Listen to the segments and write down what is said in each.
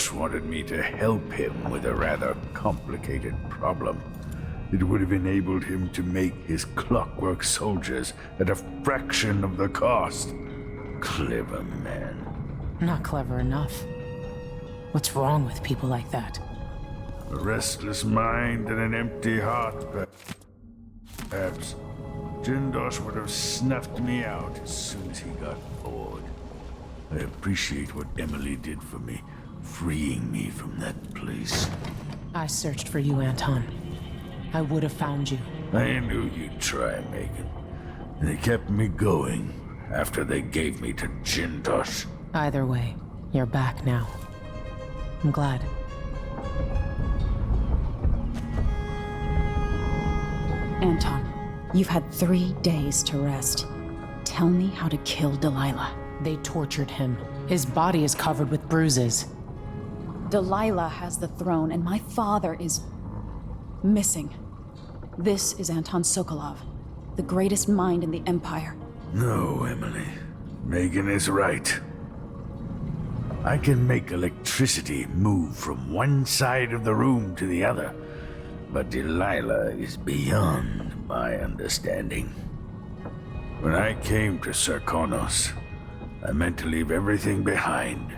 Jindosh wanted me to help him with a rather complicated problem. It would have enabled him to make his clockwork soldiers at a fraction of the cost. Clever man. Not clever enough. What's wrong with people like that? A restless mind and an empty heart, perhaps. Jindosh would have snuffed me out as soon as he got bored. I appreciate what Emily did for me, freeing me from that place. I searched for you, Anton. I would have found you. I knew you'd try, Megan. And they kept me going after they gave me to Jindosh. Either way, you're back now. I'm glad. Anton, you've had 3 days to rest. Tell me how to kill Delilah. They tortured him. His body is covered with bruises. Delilah has the throne, and my father is missing. This is Anton Sokolov, the greatest mind in the Empire. No, Emily. Megan is right. I can make electricity move from one side of the room to the other, but Delilah is beyond my understanding. When I came to Sarkonos, I meant to leave everything behind.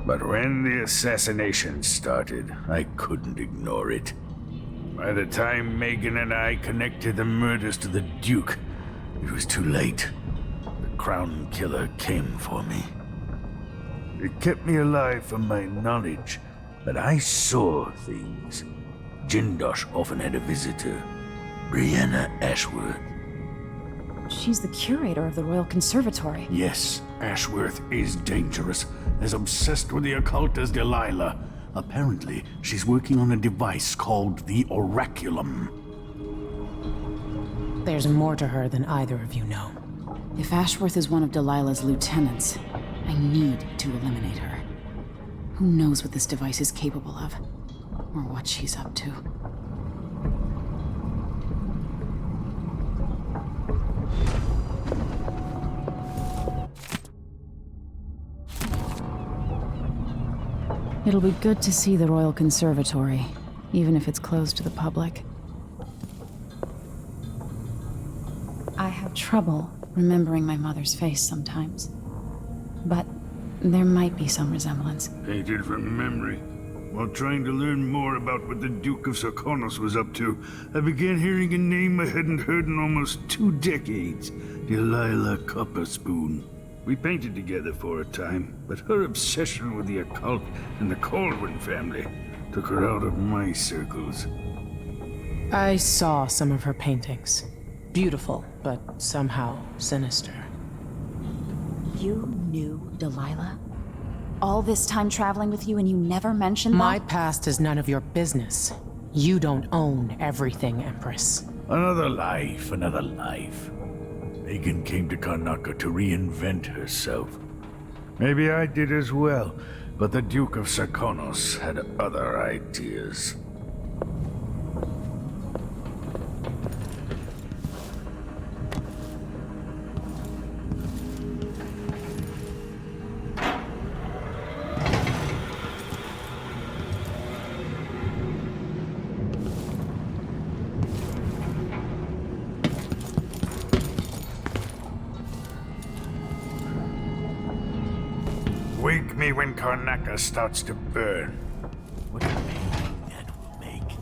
But when the assassination started, I couldn't ignore it. By the time Megan and I connected the murders to the Duke, it was too late. The Crown Killer came for me. It kept me alive from my knowledge, but I saw things. Jindosh often had a visitor, Brianna Ashworth. She's the curator of the Royal Conservatory. Yes, Ashworth is dangerous, as obsessed with the occult as Delilah. Apparently, she's working on a device called the Oraculum. There's more to her than either of you know. If Ashworth is one of Delilah's lieutenants, I need to eliminate her. Who knows what this device is capable of, or what she's up to. It'll be good to see the Royal Conservatory, even if it's closed to the public. I have trouble remembering my mother's face sometimes, but there might be some resemblance. Painted from memory. While trying to learn more about what the Duke of Sarkonos was up to, I began hearing a name I hadn't heard in almost 2 decades. Delilah Copperspoon. We painted together for a time, but her obsession with the occult and the Caldwin family took her out of my circles. I saw some of her paintings. Beautiful, but somehow sinister. You knew Delilah? All this time traveling with you and you never mentioned My that? past is none of your business. You don't own everything, Empress. Another life, another life. Megan came to Karnaca to reinvent herself. Maybe I did as well, but the Duke of Sarkonos had other ideas. Wake me when Karnaca starts to burn. What a painting that will make.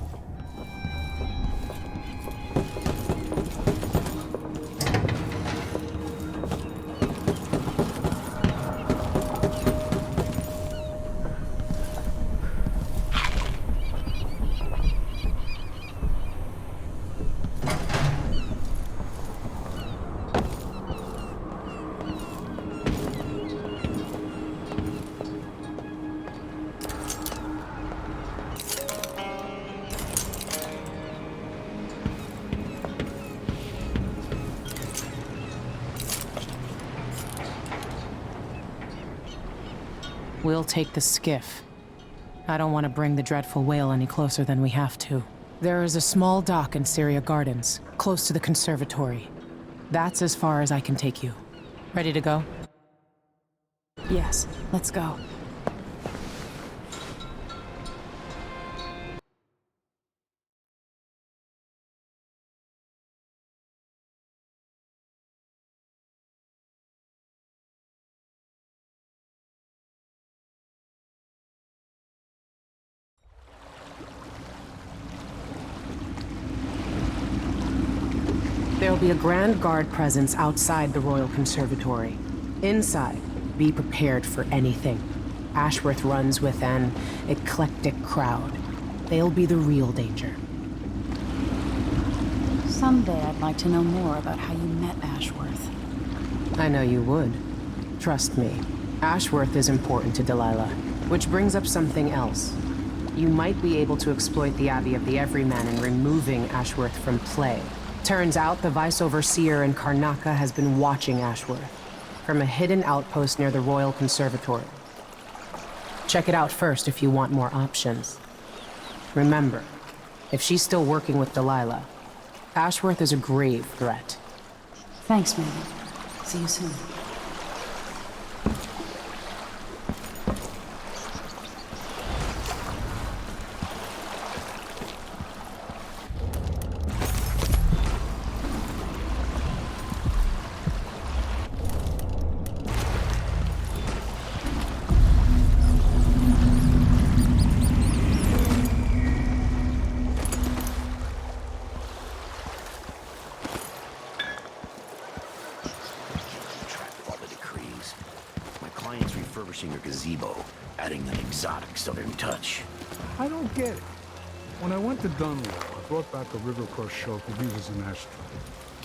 We'll take the skiff. I don't want to bring the dreadful whale any closer than we have to. There is a small dock in Syria Gardens, close to the conservatory. That's as far as I can take you. Ready to go? Yes, let's go. be a Grand Guard presence outside the Royal Conservatory. Inside, be prepared for anything. Ashworth runs with an eclectic crowd. They'll be the real danger. Someday I'd like to know more about how you met Ashworth. I know you would. Trust me. Ashworth is important to Delilah. Which brings up something else. You might be able to exploit the Abbey of the Everyman in removing Ashworth from play. Turns out the Vice Overseer in Karnaca has been watching Ashworth from a hidden outpost near the Royal Conservatory. Check it out first if you want more options. Remember, if she's still working with Delilah, Ashworth is a grave threat. Thanks, Megan. See you soon. Refurbishing your gazebo, adding an exotic southern touch. I don't get it. When I went to Dunwall, I brought back a river-cross shelf of used as an ashtray.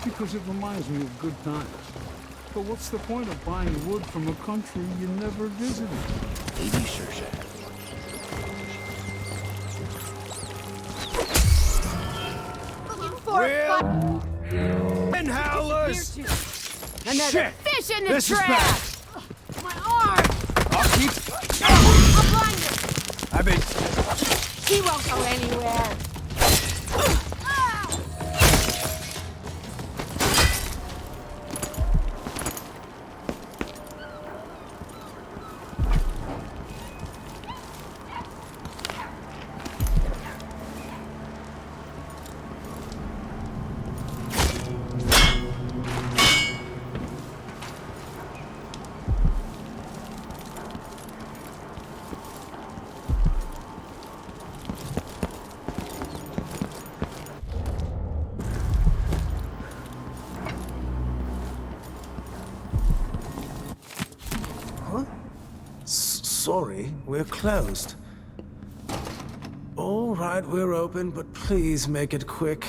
Because it reminds me of good times. But what's the point of buying wood from a country you never visited? Maybe Shersha. And howlers! Another Shit! fish in the This is trap! bad. My arm! I'll keep... I'll blind her! I've been... She won't go anywhere! Sorry, we're closed. All right, we're open, but please make it quick.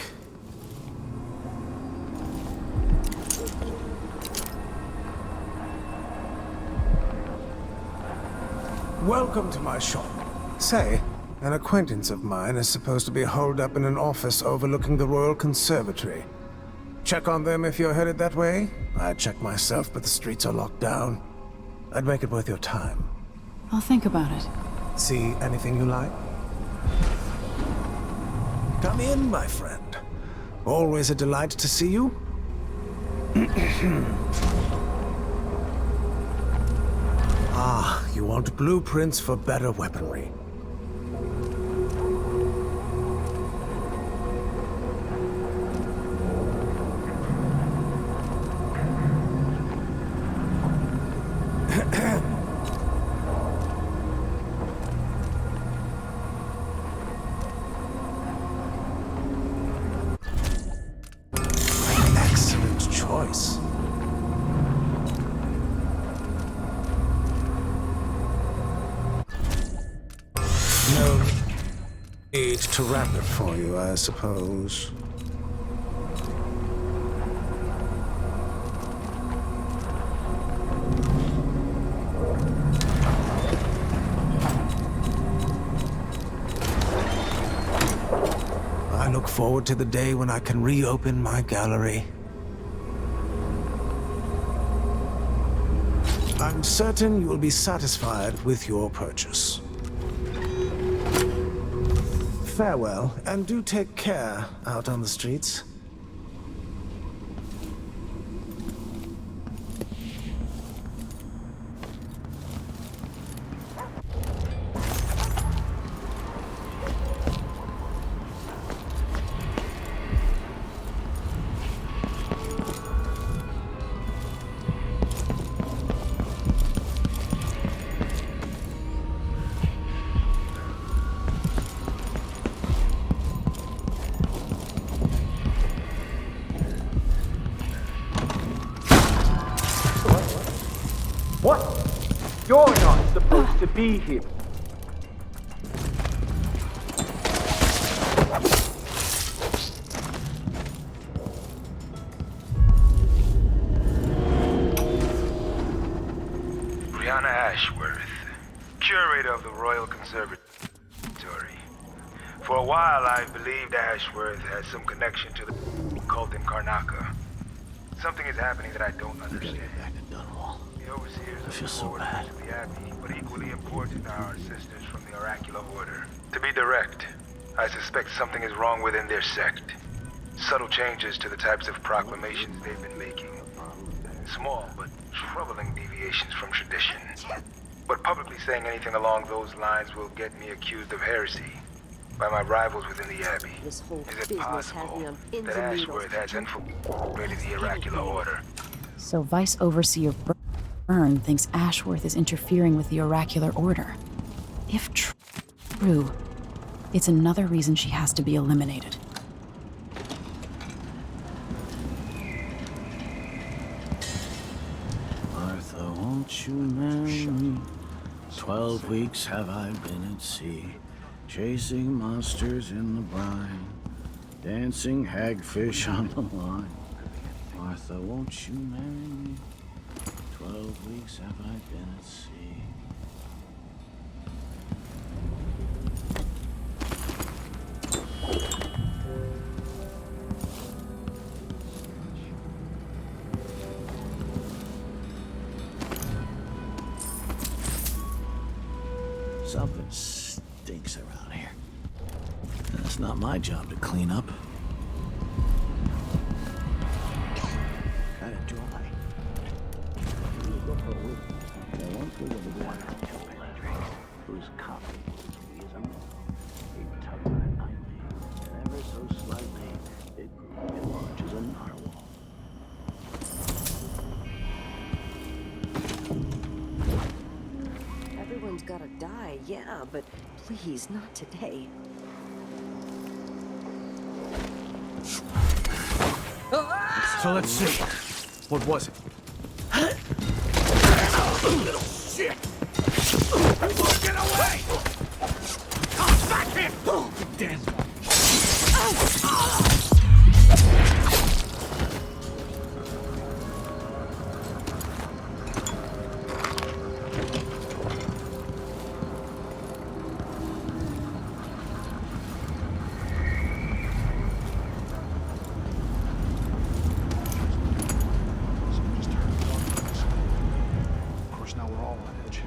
Welcome to my shop. Say, an acquaintance of mine is supposed to be holed up in an office overlooking the Royal Conservatory. Check on them if you're headed that way. I'd check myself, but the streets are locked down. I'd make it worth your time. I'll think about it. See anything you like? Come in, my friend. Always a delight to see you. Ah, you want blueprints for better weaponry. Excellent choice. No need to wrap it for you, I suppose. I look forward to the day when I can reopen my gallery. I'm certain you will be satisfied with your purchase. Farewell, and do take care out on the streets. be here. Brianna Ashworth, curator of the Royal Conservatory. For a while, I believed Ashworth had some connection to the cult in Karnaca. Something is happening that I don't understand. Back to Dunwall. The overseers I of feel the so Lord bad. of the Abbey, but equally important are our sisters from the Oracular Order. To be direct, I suspect something is wrong within their sect. Subtle changes to the types of proclamations they've been making. Small, but troubling deviations from tradition. But publicly saying anything along those lines will get me accused of heresy by my rivals within the Abbey. This whole Is it business has possible me on pins that and needles. Ashworth has infiltrated the Oracular Order? So Vice Overseer Byrne thinks Ashworth is interfering with the Oracular Order. If true, it's another reason she has to be eliminated. Martha, won't you marry me? 12 weeks have I been at sea, chasing monsters in the brine, dancing hagfish on the line. Martha, won't you marry me? 12 weeks have I been at sea. Something stinks around here. And it's not my job to clean up. Kinda dry. Whose copy is a man. He tugged on it lightly, and ever so slightly, it grew large as a narwhal. Everyone's gotta die, yeah, but please, not today. So let's see. What was it? Little shit! Get away! Come back here! Damn. Now we're all on edge.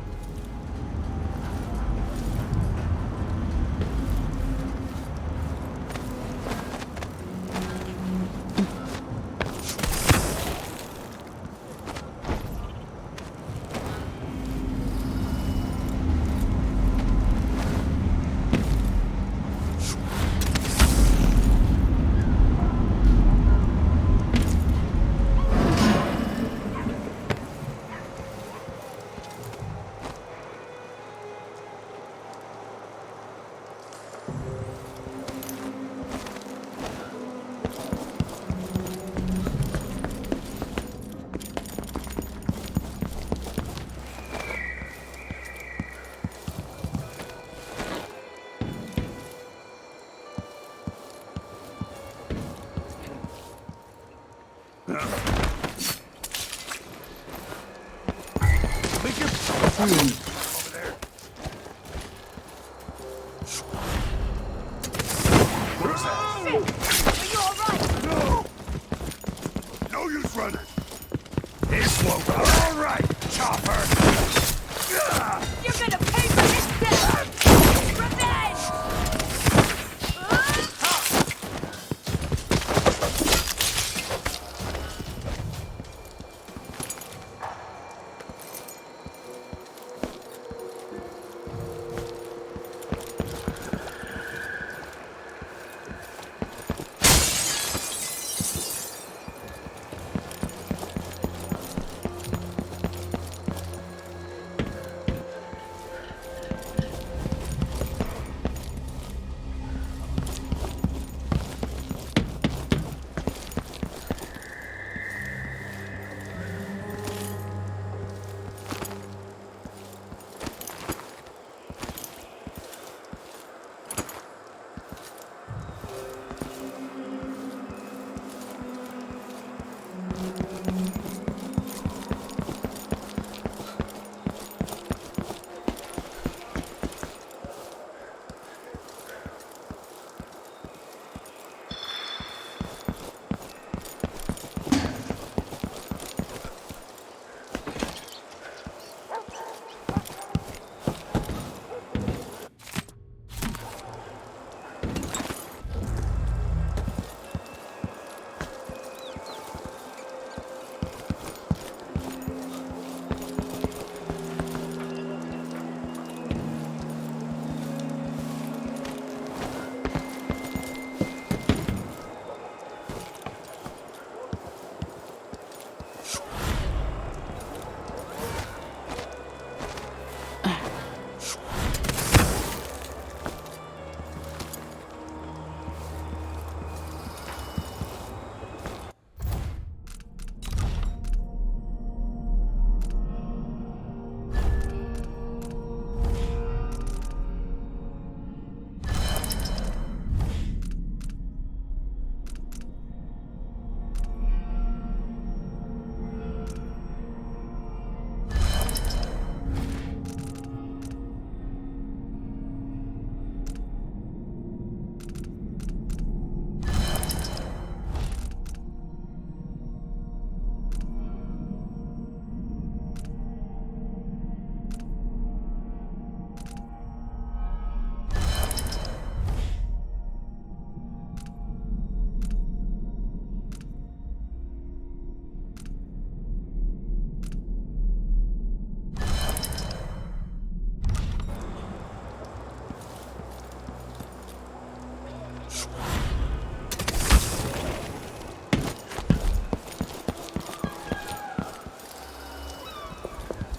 Over there. What's that? Are you alright? No! No use running. This won't go. All right, chopper. You're gonna pay for this death! Revenge!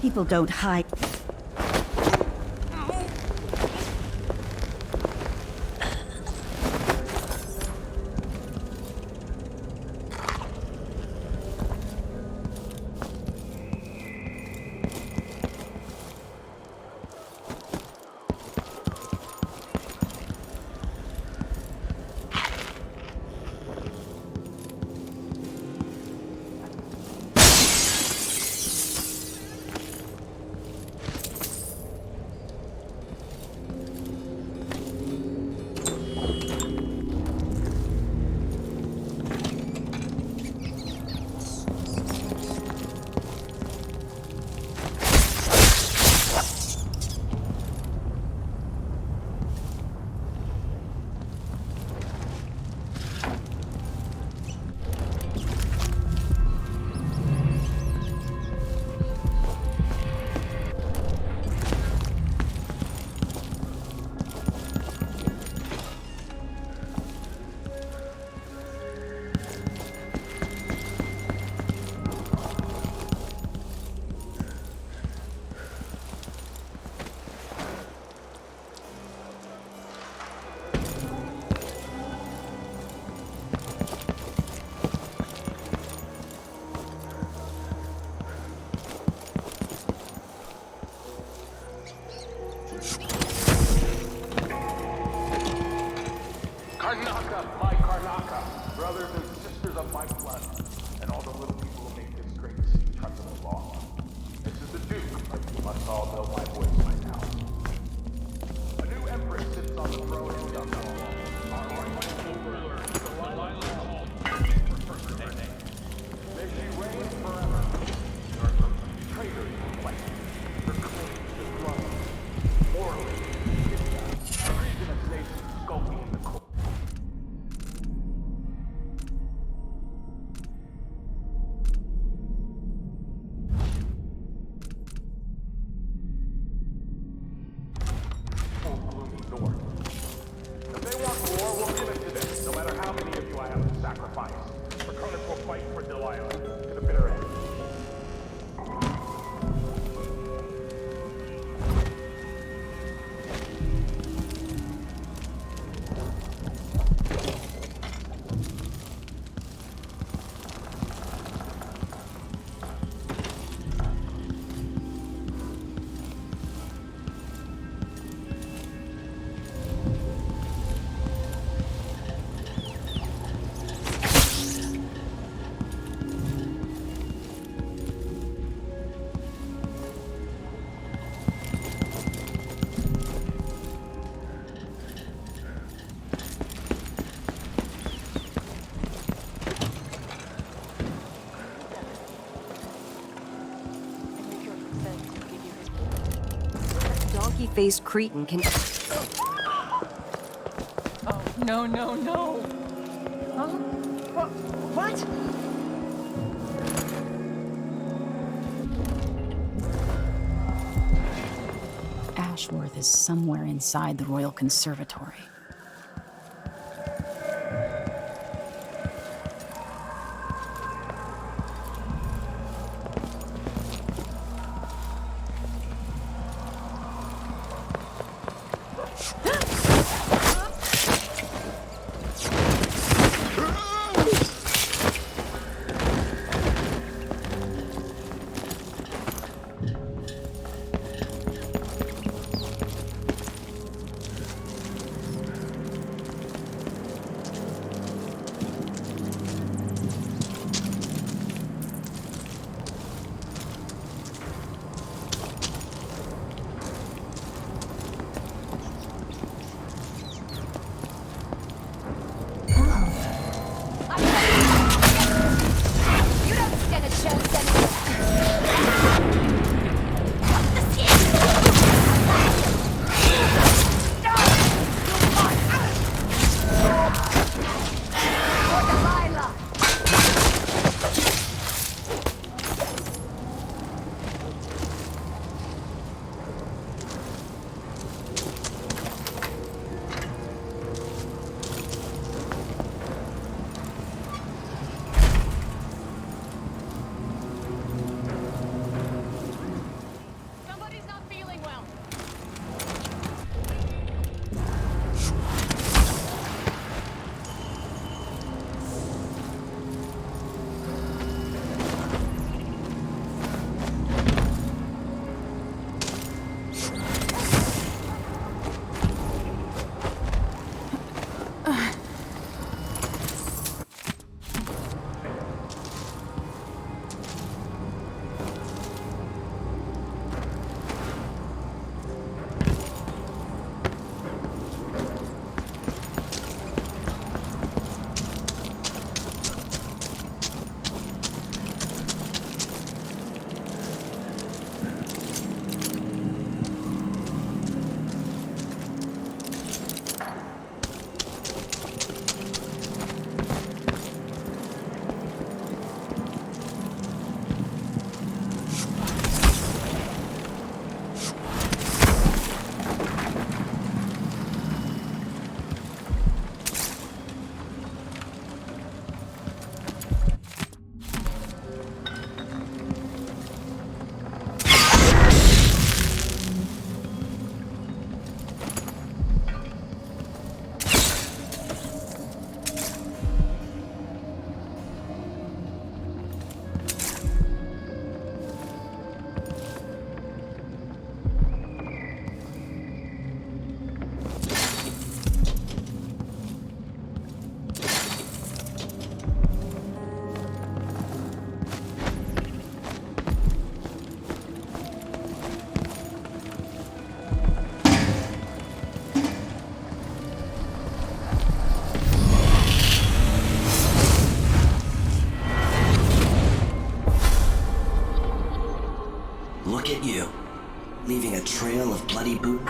People don't hide. brothers and sisters of my blood, and all the little people who make this great city tremble along. This is the Duke, but you must all know my voice by now. A new empress sits on the throne in Dishonored. Our rightful ruler, Delilah Hall, for her name. May she reign forever. Her traitors reflect her claim to the throne. Morally, treasonous nations skulking in the court. Donkey-faced cretin can... Oh, no, no, no! Huh? What? Ashworth is somewhere inside the Royal Conservatory.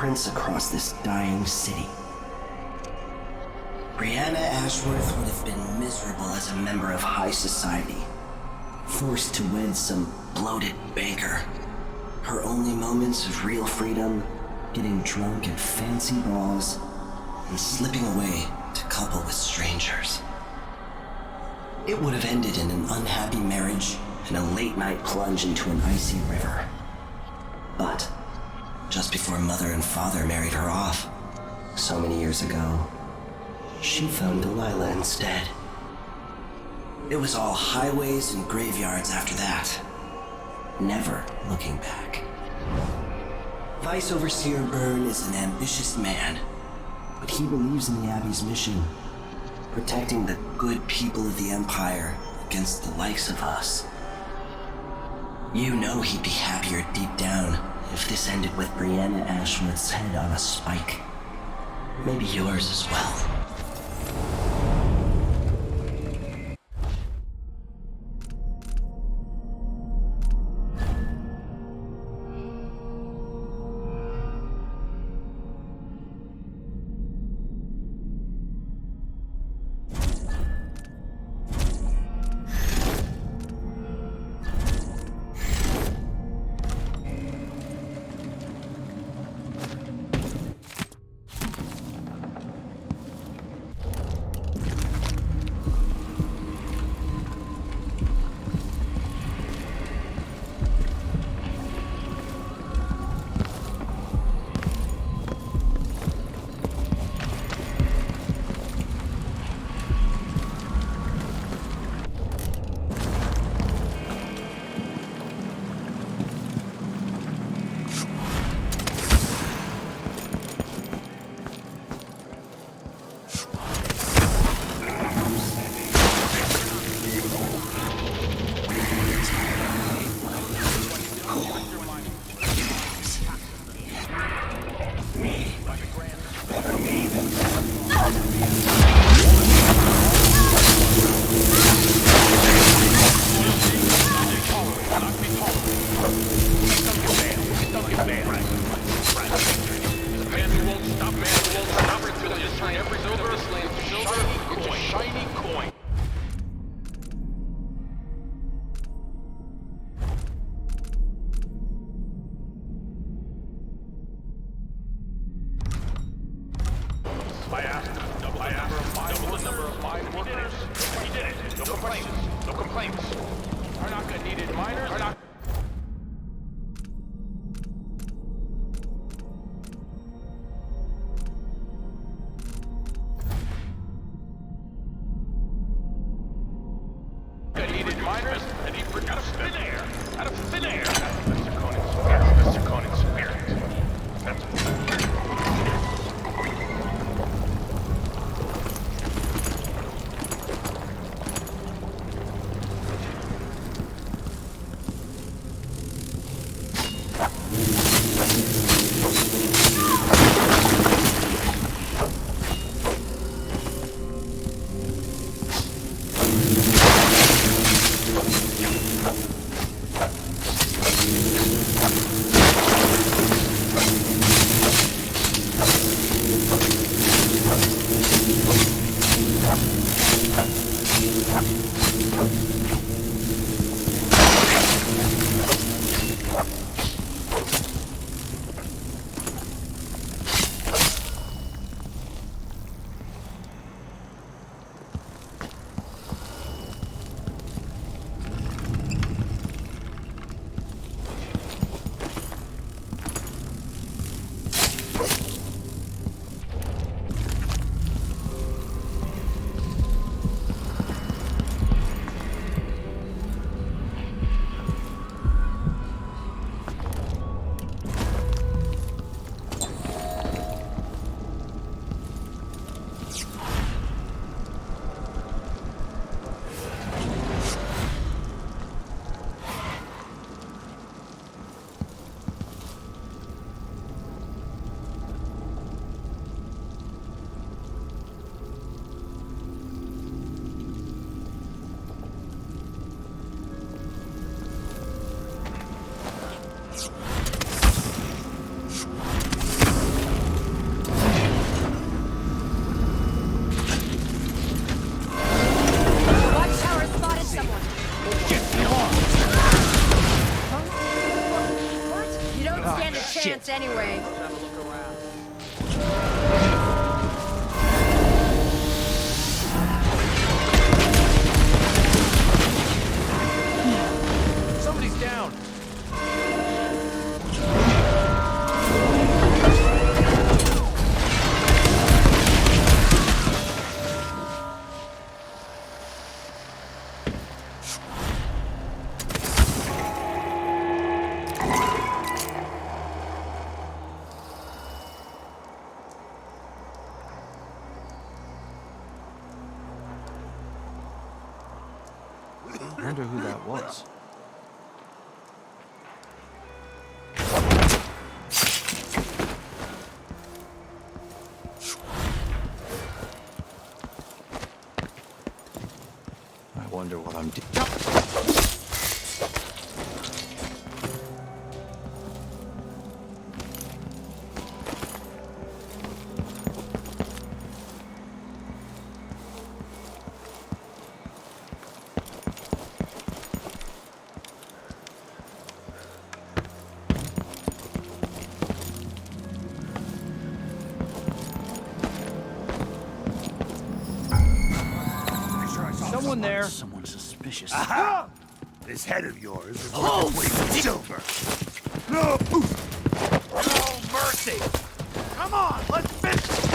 footprints across this dying city. Brianna Ashworth would have been miserable as a member of high society, forced to wed some bloated banker. Her only moments of real freedom, getting drunk at fancy balls, and slipping away to couple with strangers. It would have ended in an unhappy marriage and a late-night plunge into an icy river. But just before Mother and Father married her off, so many years ago, she found Delilah instead. It was all highways and graveyards after that, never looking back. Vice Overseer Byrne is an ambitious man, but he believes in the Abbey's mission, protecting the good people of the Empire against the likes of us. You know he'd be happier deep down if this ended with Brianna Ashworth's head on a spike. Maybe yours as well. anyway. Let's have a look around. Somebody's down. I wonder who that was. I wonder what I'm doing. Someone there. Someone suspicious. Aha! This head of yours is worth its weight in silver. No! No mercy! Come on, let's finish it!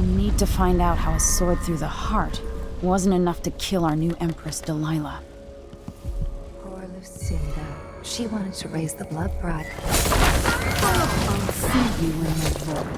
need to find out how a sword through the heart wasn't enough to kill our new Empress Delilah. Poor Lucinda. She wanted to raise the blood bride. I'll see you in the world.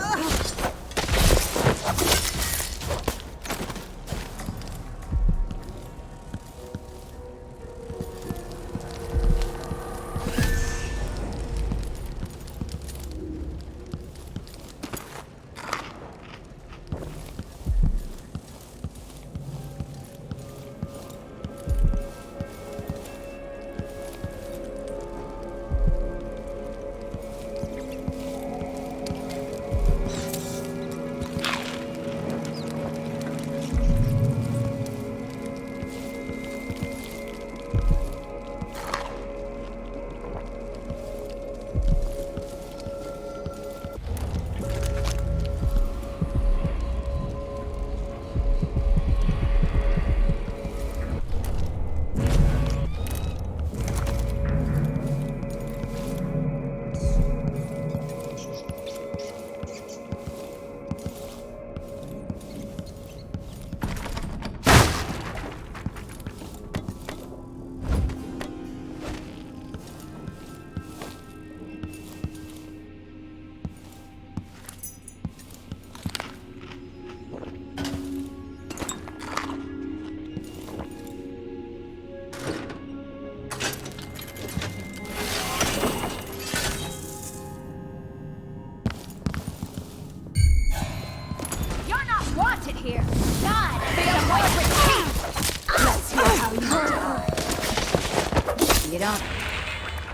You don't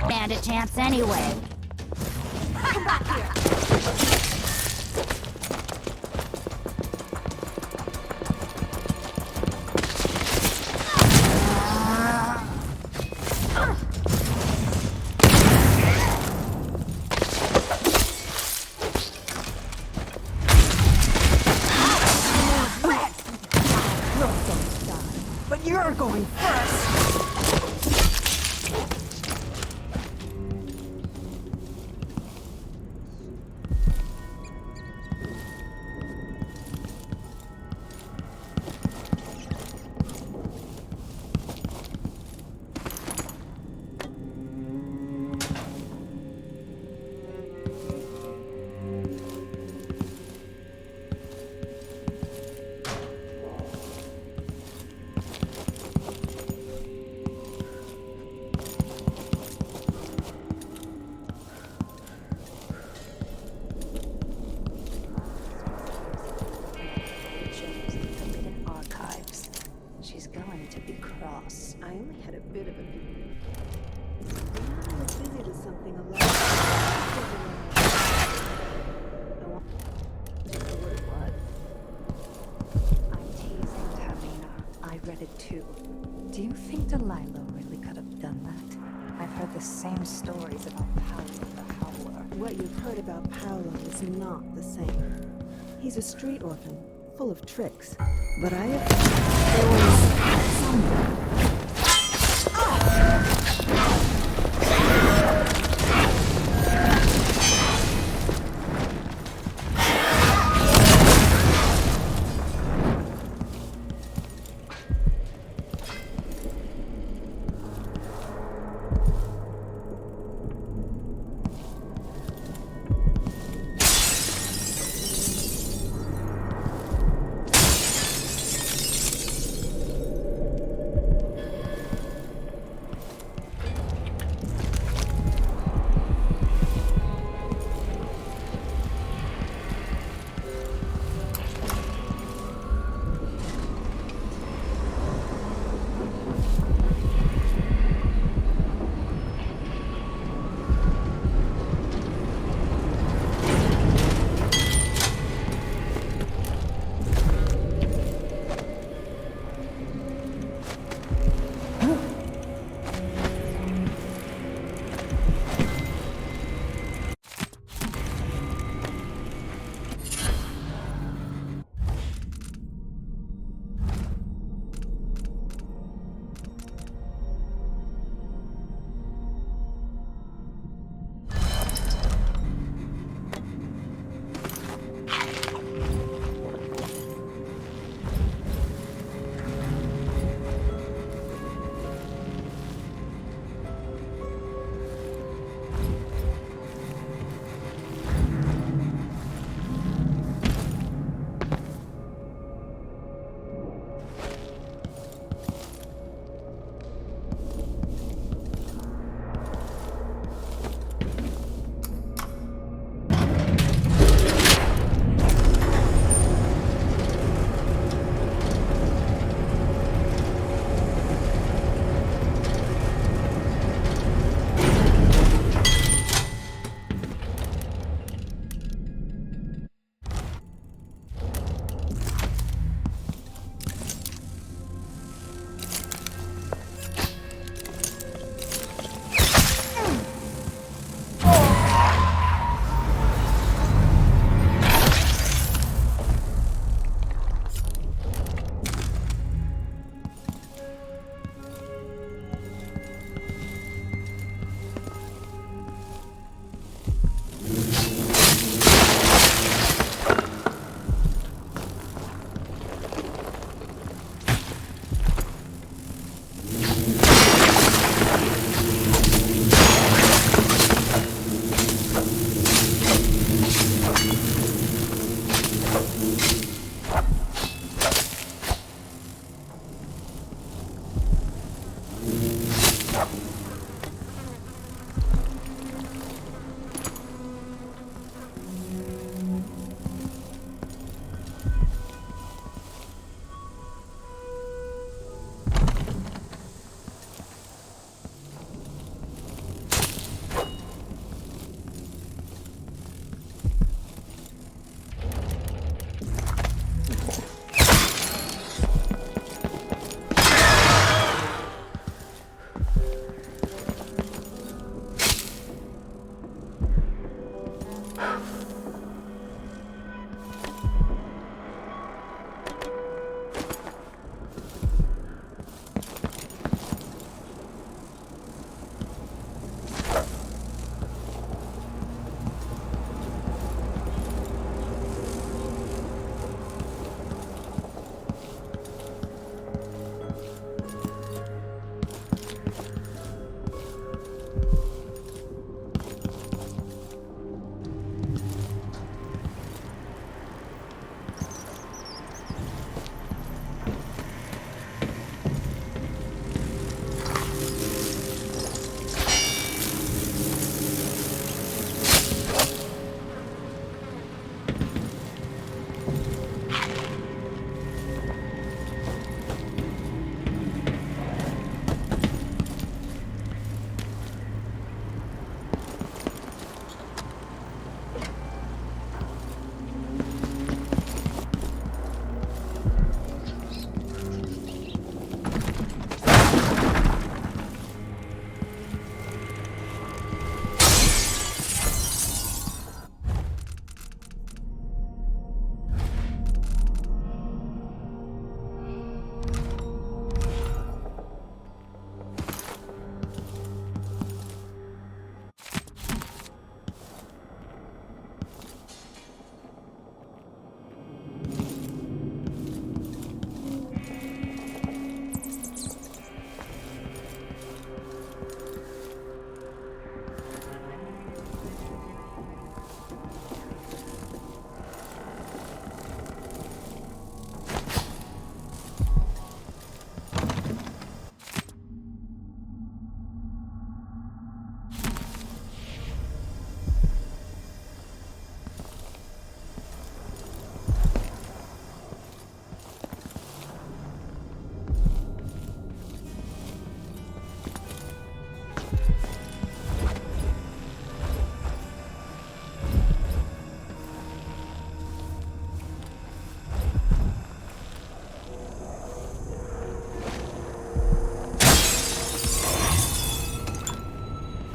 stand a chance anyway. Come back here. But you're going first! I only had a bit of a view. I was busy with something alone. I want to know what it was. I'm teasing, Tamina. I read it too. Do you think Delilah really could have done that? I've heard the same stories about Paolo the Howler. What you've heard about Paolo is not the same. He's a street orphan, full of tricks. But there was someone.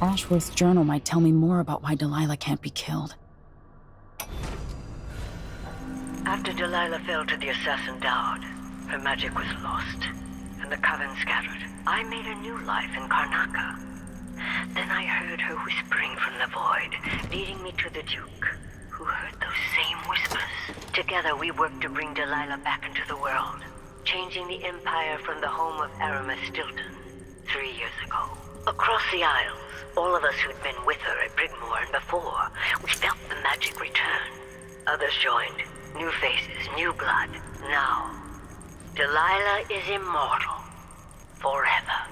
Ashworth's journal might tell me more about why Delilah can't be killed. After Delilah fell to the assassin Dowd, her magic was lost, and the coven scattered. I made a new life in Karnaca. Then I heard her whispering from the void, leading me to the Duke, who heard those same whispers. Together we worked to bring Delilah back into the world, changing the Empire from the home of Aramis Stilton 3 years ago. Across the Isles, all of us who'd been with her at Brigmore and before, we felt the magic return. Others joined. New faces, new blood. Now, Delilah is immortal. Forever.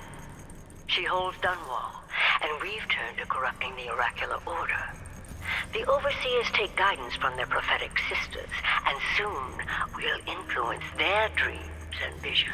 She holds Dunwall, and we've turned to corrupting the oracular order. The Overseers take guidance from their prophetic sisters, and soon we'll influence their dreams and visions.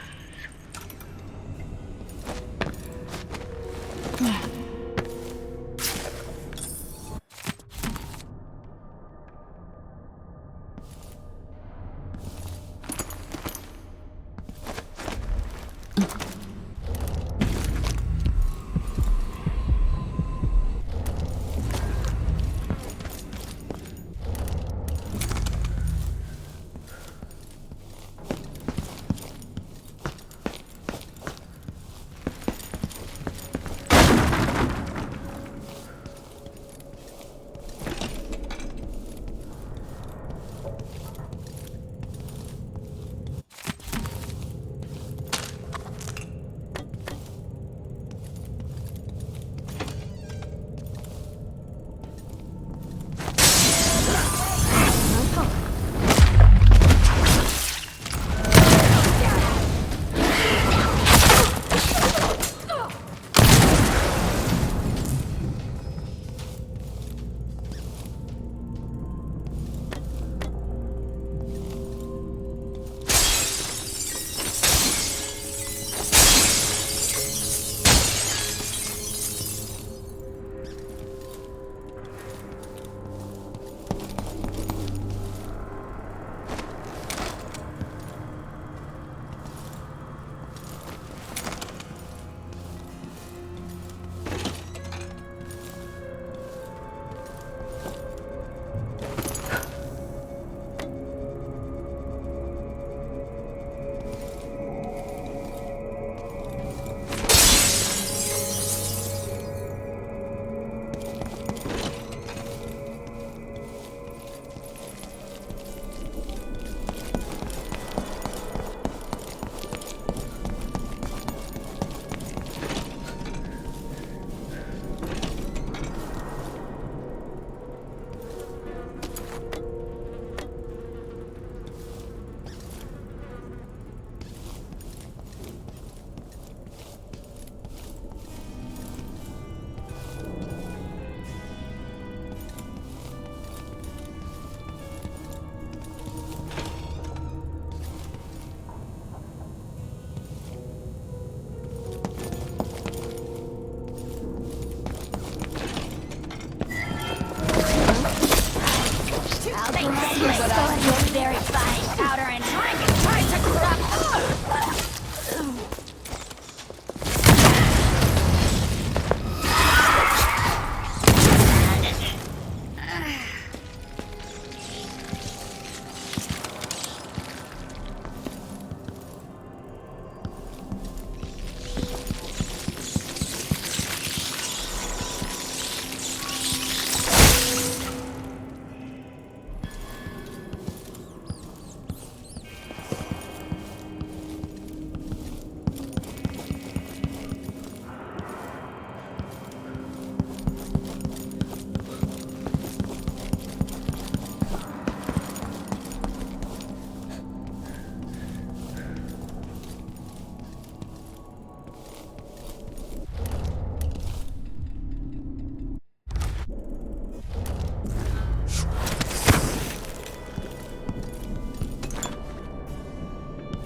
Very fine powder and drink and try to corrupt.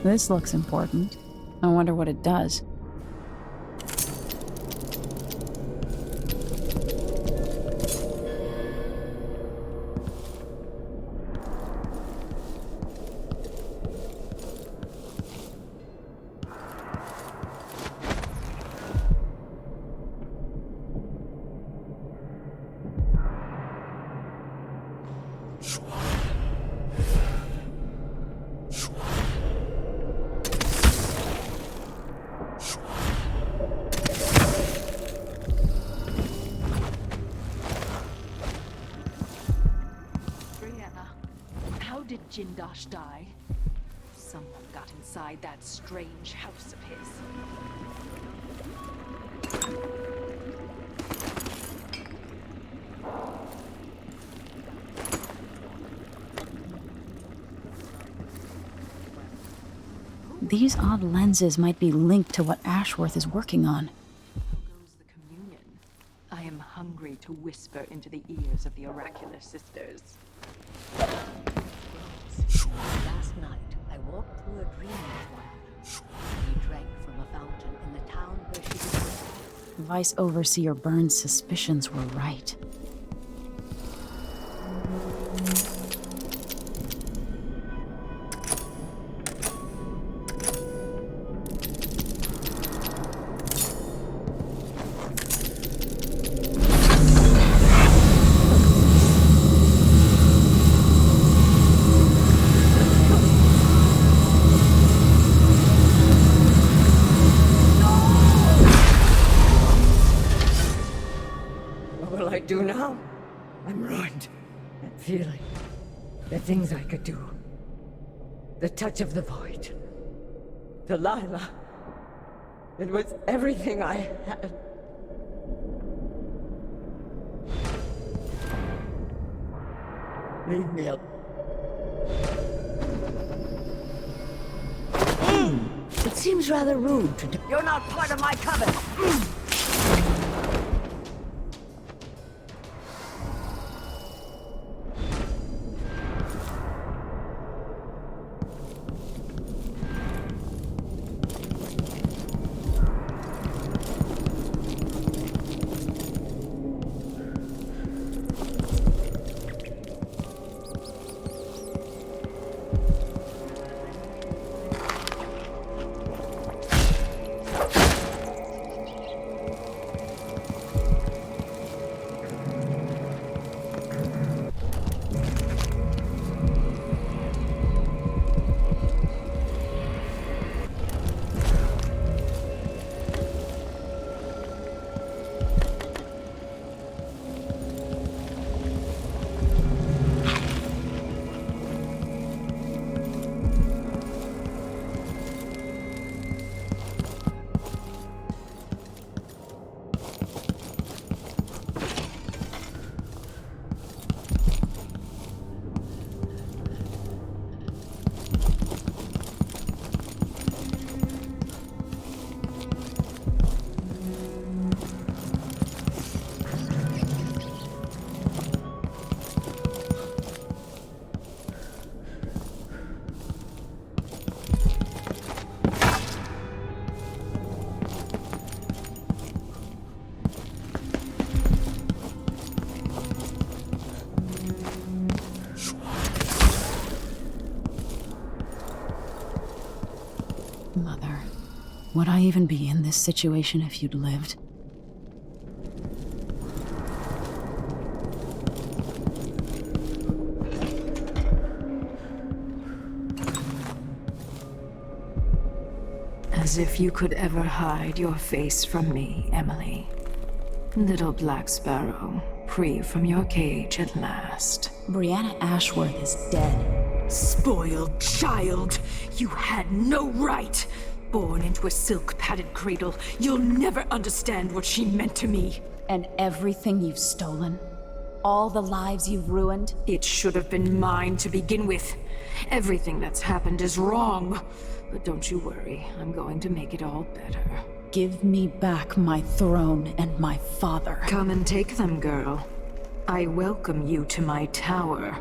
This looks important. I wonder what it does. did Jindosh die? Someone got inside that strange house of his. These odd lenses might be linked to what Ashworth is working on. I am hungry to whisper into the ears of the oracular sisters. Last night, I walked through a dream with one. We drank from a fountain in the town where she was. Vice Overseer Burns' suspicions were right. What will I do now? I'm ruined. That feeling. The things I could do. The touch of the void. Delilah. It was everything I had. Leave me alone. It seems rather rude to do. You're not part of my coven. Mother, would I even be in this situation if you'd lived? As if you could ever hide your face from me, Emily. Little Black Sparrow, free from your cage at last. Brianna Ashworth is dead. Spoiled child! You had no right! Born into a silk-padded cradle, you'll never understand what she meant to me. And everything you've stolen? All the lives you've ruined? It should have been mine to begin with. Everything that's happened is wrong. But don't you worry, I'm going to make it all better. Give me back my throne and my father. Come and take them, girl. I welcome you to my tower.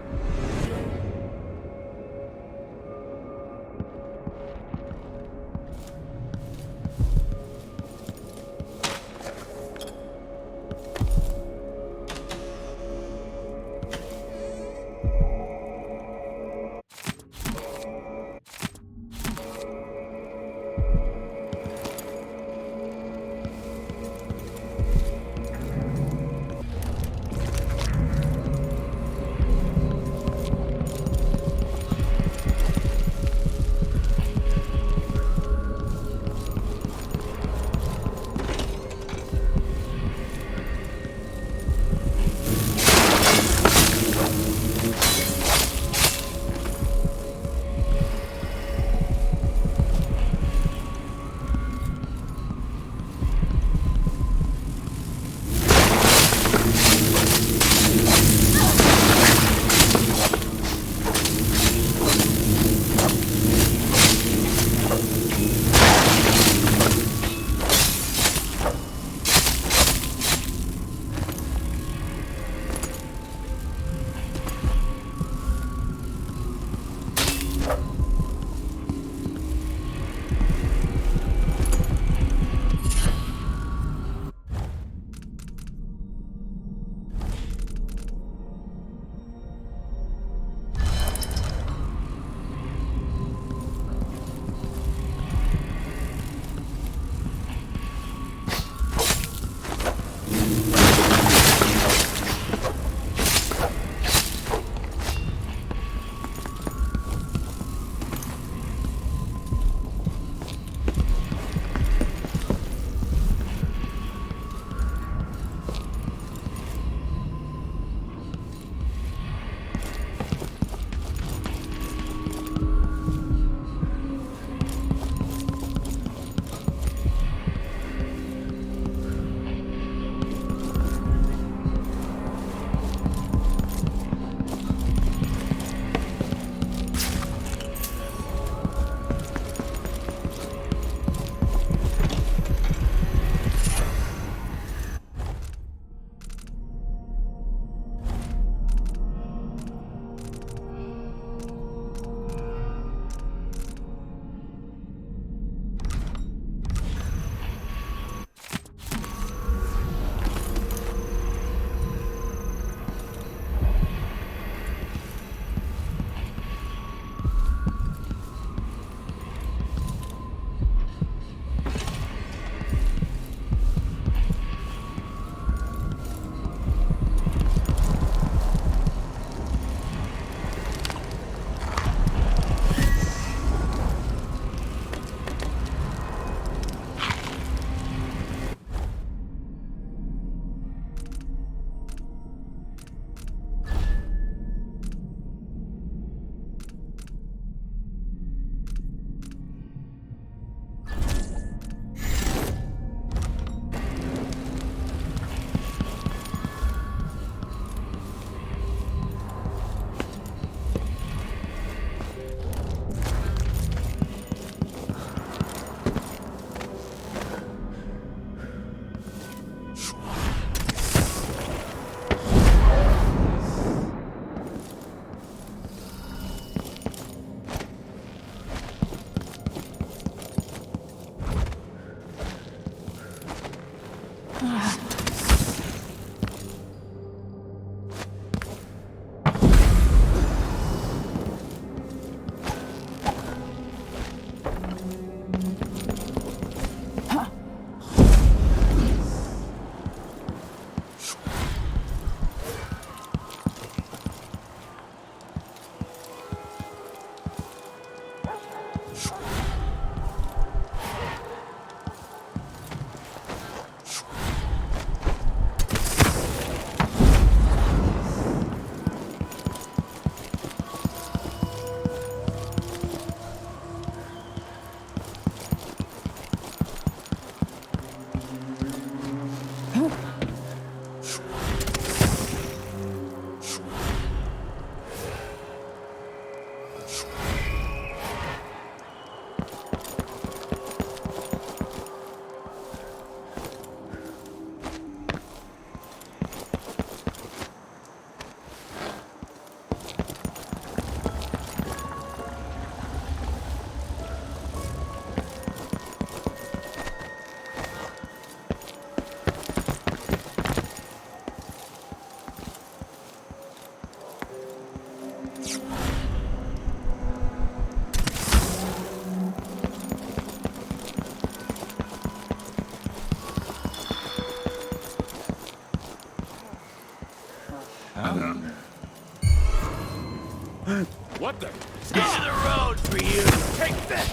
What the? Stay on the road for you. Take this!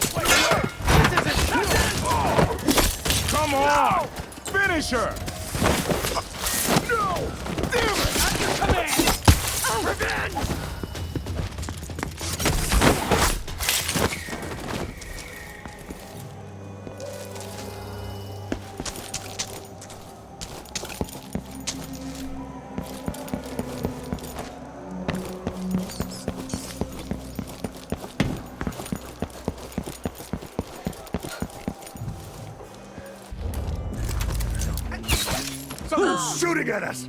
This isn't Come on! Finish her! No! Damn it! At your command! Revenge! Someone's shooting at us!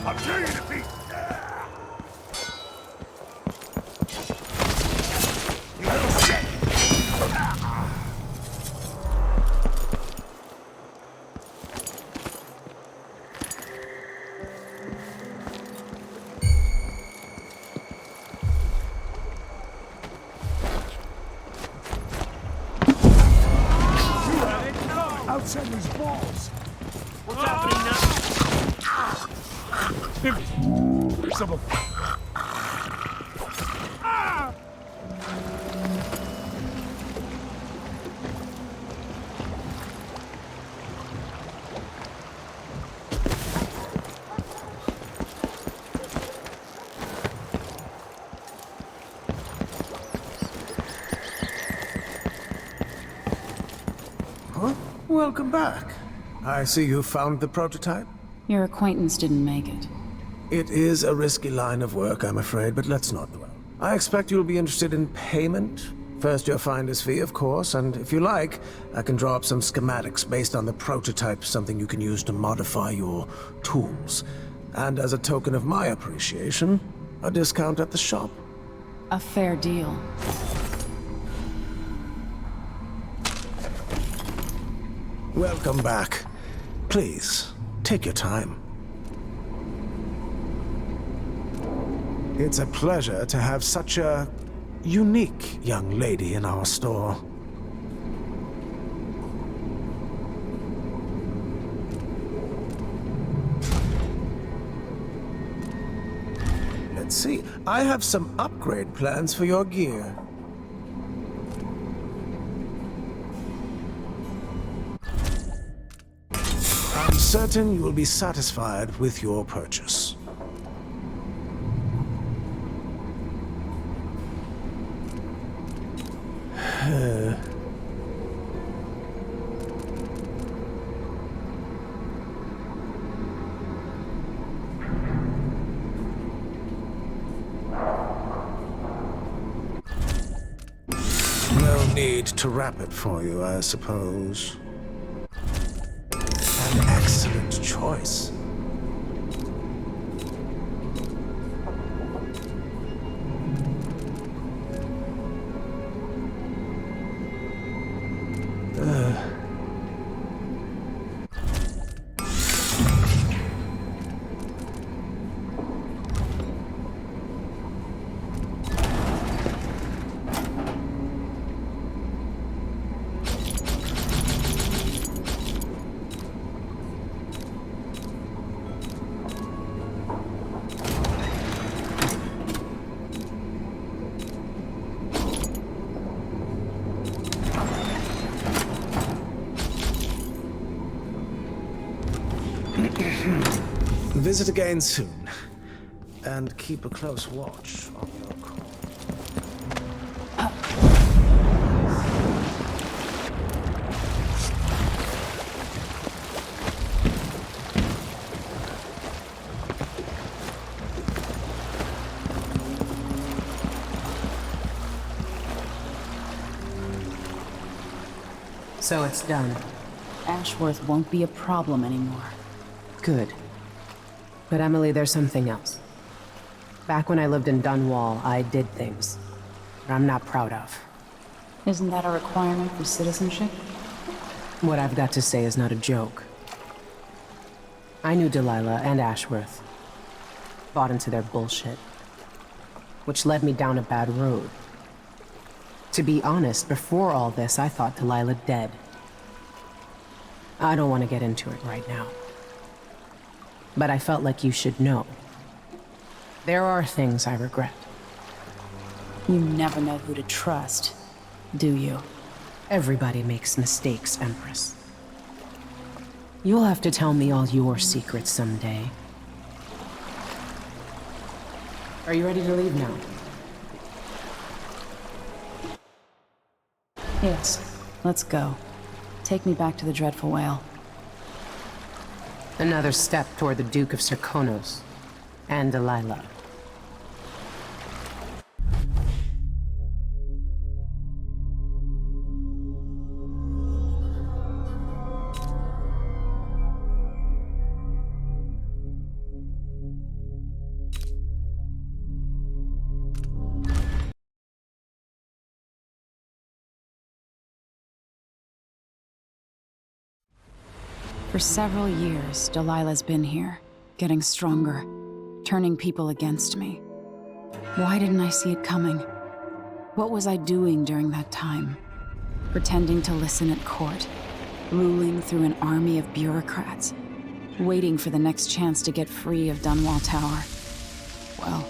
I'll tear you to pieces! You little shit! Outside these walls! What's happening now? Some of Huh? Welcome back. I see you found the prototype. Your acquaintance didn't make it. It is a risky line of work, I'm afraid, but let's not dwell. I expect you'll be interested in payment. First your finder's fee, of course, and if you like, I can draw up some schematics based on the prototype, something you can use to modify your tools. And as a token of my appreciation, a discount at the shop. A fair deal. Welcome back. Please, take your time. It's a pleasure to have such a unique young lady in our store. Let's see. I have some upgrade plans for your gear. I'm certain you will be satisfied with your purchase. No need to wrap it for you, I suppose. An excellent choice. Visit again soon, and keep a close watch on your call. So it's done. Ashworth won't be a problem anymore. Good. But Emily, there's something else. Back when I lived in Dunwall, I did things that I'm not proud of. Isn't that a requirement for citizenship? What I've got to say is not a joke. I knew Delilah and Ashworth. Bought into their bullshit. Which led me down a bad road. To be honest, before all this, I thought Delilah dead. I don't want to get into it right now. But I felt like you should know. There are things I regret. You never know who to trust, do you? Everybody makes mistakes, Empress. You'll have to tell me all your secrets someday. Are you ready to leave now? Yes. Let's go. Take me back to the Dreadful Whale. Another step toward the Duke of Serkonos and Delilah. For several years, Delilah's been here, getting stronger, turning people against me. Why didn't I see it coming? What was I doing during that time? Pretending to listen at court, ruling through an army of bureaucrats, waiting for the next chance to get free of Dunwall Tower. Well,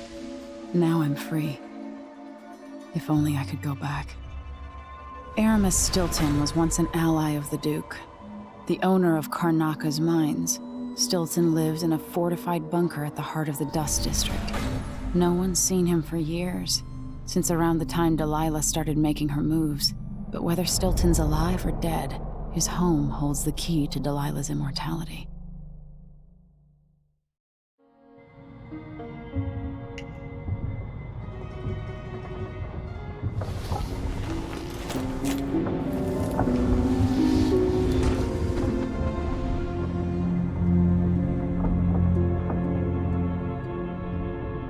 now I'm free. If only I could go back. Aramis Stilton was once an ally of the Duke. The owner of Karnaka's mines, Stilton lived in a fortified bunker at the heart of the Dust District. No one's seen him for years, since around the time Delilah started making her moves. But whether Stilton's alive or dead, his home holds the key to Delilah's immortality.